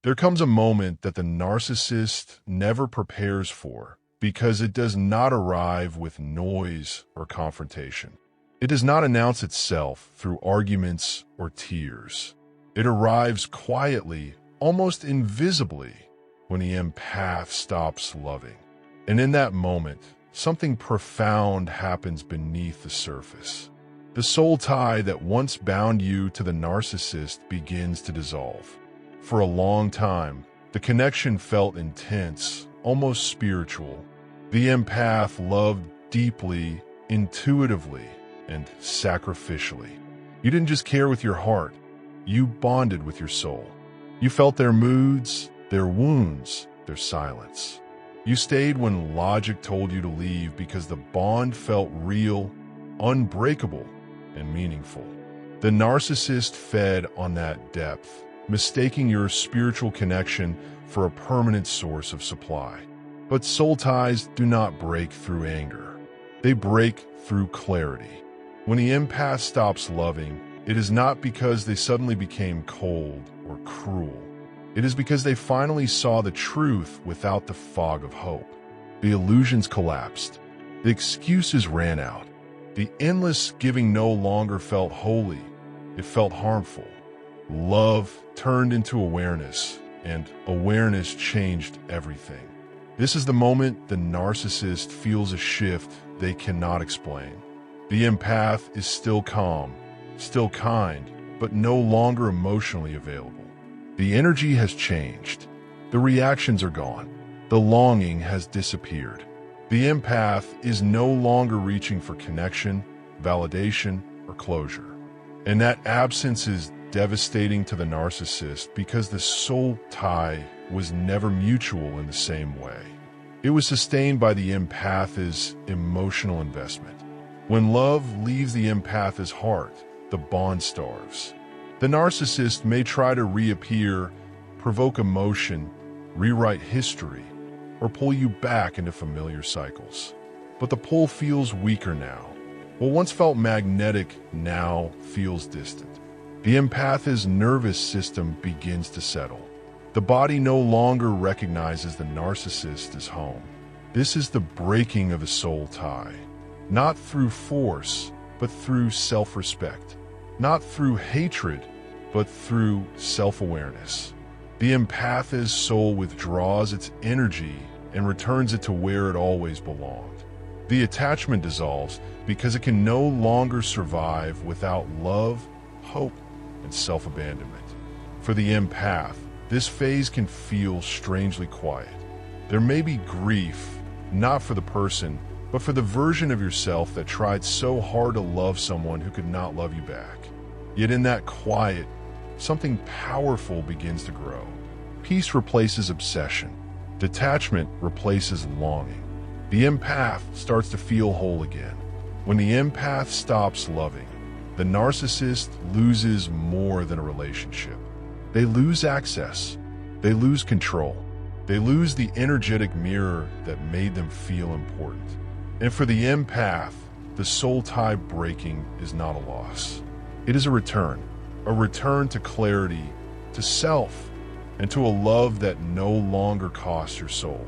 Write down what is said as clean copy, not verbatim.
There comes a moment that the narcissist never prepares for because it does not arrive with noise or confrontation. It does not announce itself through arguments or tears. It arrives quietly, almost invisibly, when the empath stops loving. And in that moment, something profound happens beneath the surface. The soul tie that once bound you to the narcissist begins to dissolve. For a long time, the connection felt intense, almost spiritual. The empath loved deeply, intuitively, and sacrificially. You didn't just care with your heart, you bonded with your soul. You felt their moods, their wounds, their silence. You stayed when logic told you to leave because the bond felt real, unbreakable, and meaningful. The narcissist fed on that depth, mistaking your spiritual connection for a permanent source of supply. But soul ties do not break through anger. They break through clarity. When the empath stops loving, it is not because they suddenly became cold or cruel. It is because they finally saw the truth without the fog of hope. The illusions collapsed. The excuses ran out. The endless giving no longer felt holy. It felt harmful. Love turned into awareness, and awareness changed everything. This is the moment the narcissist feels a shift they cannot explain. The empath is still calm, still kind, but no longer emotionally available. The energy has changed. The reactions are gone. The longing has disappeared. The empath is no longer reaching for connection, validation, or closure. And that absence is devastating to the narcissist because the soul tie was never mutual in the same way. It was sustained by the empath's emotional investment. When love leaves the empath's heart, the bond starves. The narcissist may try to reappear, provoke emotion, rewrite history, or pull you back into familiar cycles. But the pull feels weaker now. What once felt magnetic now feels distant. The empath's nervous system begins to settle. The body no longer recognizes the narcissist as home. This is the breaking of a soul tie, not through force, but through self-respect. Not through hatred, but through self-awareness. The empath's soul withdraws its energy and returns it to where it always belonged. The attachment dissolves because it can no longer survive without love, hope, and self-abandonment. For the empath, this phase can feel strangely quiet. There may be grief, not for the person, but for the version of yourself that tried so hard to love someone who could not love you back. Yet in that quiet, something powerful begins to grow. Peace replaces obsession. Detachment replaces longing. The empath starts to feel whole again. When the empath stops loving, the narcissist loses more than a relationship. They lose access. They lose control. They lose the energetic mirror that made them feel important. And for the empath, the soul tie breaking is not a loss. It is a return to clarity, to self, and to a love that no longer costs your soul.